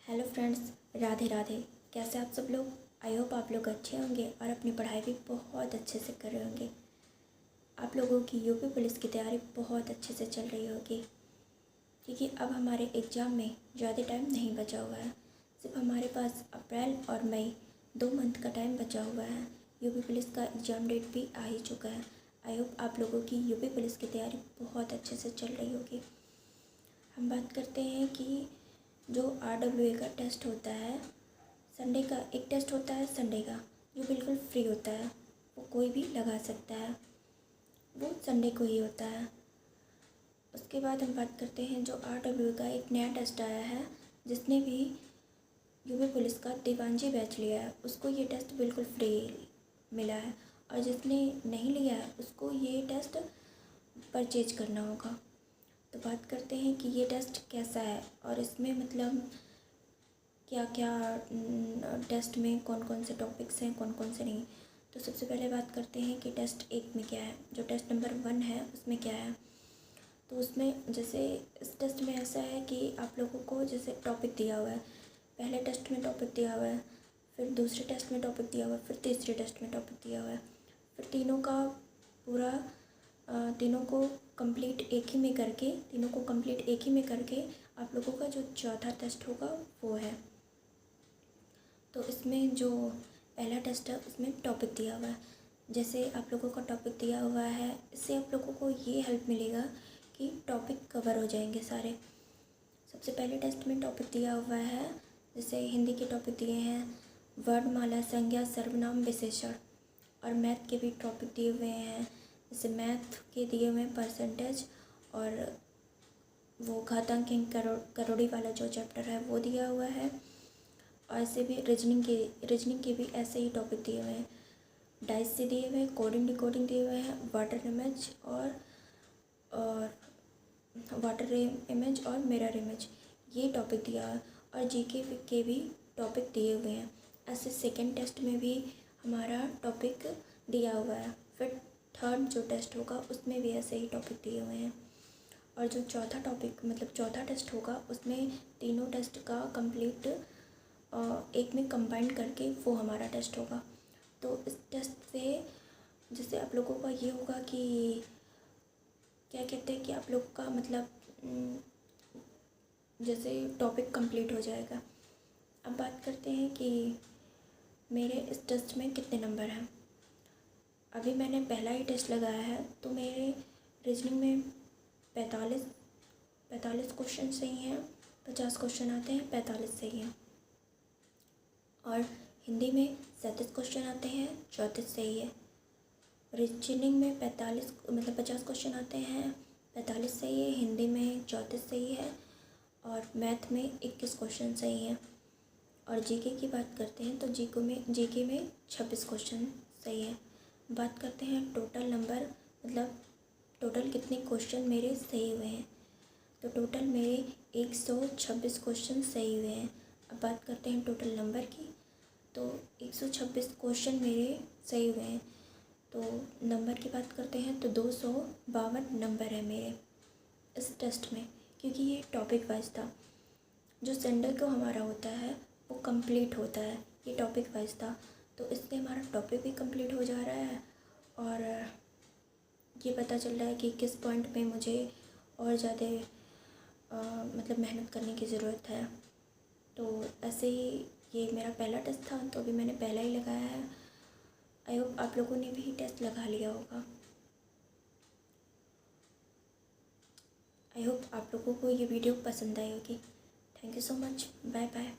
Hello friends, Radhe Radhe. कैसे आप सब लोग? आई होप आप लोग अच्छे होंगे और अपनी पढ़ाई भी बहुत अच्छे से कर रहे होंगे। आप लोगों की यूपी पुलिस की तैयारी बहुत अच्छे से चल रही होगी, क्योंकि अब हमारे एग्ज़ाम में ज़्यादा टाइम नहीं बचा हुआ है। सिर्फ हमारे पास अप्रैल और मई 2 मंथ का टाइम बचा हुआ है। यूपी पुलिस का एग्ज़ाम डेट भी आ ही चुका है। आई होप आप लोगों की यूपी पुलिस की तैयारी बहुत अच्छे से चल रही होगी। हम बात करते हैं कि जो RWA का टेस्ट होता है, संडे का एक टेस्ट होता है संडे का, जो बिल्कुल फ्री होता है, वो कोई भी लगा सकता है, वो संडे को ही होता है। उसके बाद हम बात करते हैं जो RWA का एक नया टेस्ट आया है, जिसने भी यूपी पुलिस का दीवानजी बैच लिया है, उसको ये टेस्ट बिल्कुल फ्री मिला है, और जिसने नहीं लिया है उसको ये टेस्ट परचेज करना होगा। तो बात करते हैं कि ये टेस्ट कैसा है और इसमें मतलब क्या क्या टेस्ट में कौन कौन से टॉपिक्स हैं, कौन कौन से नहीं। तो सबसे पहले बात करते हैं कि टेस्ट 1 में क्या है। जो टेस्ट नंबर 1 है उसमें क्या है, तो उसमें जैसे इस टेस्ट में ऐसा है कि आप लोगों को जैसे टॉपिक दिया हुआ है, पहले टेस्ट में टॉपिक दिया हुआ है, फिर दूसरे टेस्ट में टॉपिक दिया हुआ है, फिर तीसरे टेस्ट में टॉपिक दिया हुआ है, फिर तीनों का पूरा तीनों को कंप्लीट एक ही में करके आप लोगों का जो चौथा टेस्ट होगा वो है। तो इसमें जो पहला टेस्ट है उसमें टॉपिक दिया हुआ है। जैसे आप लोगों का टॉपिक दिया हुआ है, इससे आप लोगों को ये हेल्प मिलेगा कि टॉपिक कवर हो जाएंगे सारे। सबसे पहले टेस्ट में टॉपिक दिया हुआ है, जैसे हिंदी के टॉपिक दिए हैं वर्णमाला, संज्ञा, सर्वनाम, विशेषण, और मैथ के भी टॉपिक दिए हुए हैं। जैसे मैथ के दिए हुए हैं परसेंटेज, और वो घातांक करोड़ी वाला जो चैप्टर है वो दिया हुआ है। और ऐसे भी रीजनिंग के भी ऐसे ही टॉपिक दिए हुए हैं, डाइस से दिए हुए हैं, कोडिंग डिकोडिंग दिए हुए हैं, वाटर इमेज और मिरर इमेज, ये टॉपिक दिया है। और जीके के भी टॉपिक दिए हुए हैं। ऐसे सेकंड टेस्ट में भी हमारा टॉपिक दिया हुआ है। फिर थर्ड जो टेस्ट होगा उसमें भी ऐसे ही टॉपिक दिए हुए हैं। और जो चौथा टेस्ट होगा उसमें तीनों टेस्ट का कंप्लीट एक में कंबाइन करके वो हमारा टेस्ट होगा। तो इस टेस्ट से जैसे आप लोगों का ये होगा कि क्या कहते हैं कि आप लोग का मतलब जैसे टॉपिक कंप्लीट हो जाएगा। अब बात करते हैं कि मेरे इस टेस्ट में कितने नंबर हैं। अभी मैंने पहला ही टेस्ट लगाया है, तो मेरे रीजनिंग में 45 क्वेश्चन सही हैं, 50 क्वेश्चन आते हैं, 45 सही हैं। और हिंदी में 37 क्वेश्चन आते हैं, 34 सही है। रीजनिंग में 50 क्वेश्चन आते हैं, 45 सही है। हिंदी में 34 सही है, और मैथ में 21 क्वेश्चन सही है। और जीके की बात करते हैं तो जीके में 26 क्वेश्चन सही है। बात करते हैं टोटल नंबर, मतलब टोटल कितने क्वेश्चन मेरे सही हुए हैं। तो टोटल मेरे 126 क्वेश्चन सही हुए हैं। अब बात करते हैं टोटल नंबर की, तो 126 क्वेश्चन मेरे सही हुए हैं। तो नंबर की बात करते हैं तो 252 नंबर है मेरे इस टेस्ट में, क्योंकि ये टॉपिक वाइज था। जो संडे को हमारा होता है वो कंप्लीट होता है, ये टॉपिक वाइज था, तो इसलिए हमारा टॉपिक भी कंप्लीट हो जा रहा है। और ये पता चल रहा है कि किस पॉइंट पे मुझे और ज़्यादा मतलब मेहनत करने की ज़रूरत है। तो ऐसे ही ये मेरा पहला टेस्ट था, तो अभी मैंने पहला ही लगाया है। आई होप आप लोगों ने भी टेस्ट लगा लिया होगा। आई होप आप लोगों को ये वीडियो पसंद आई होगी। Thank you so much. Bye bye.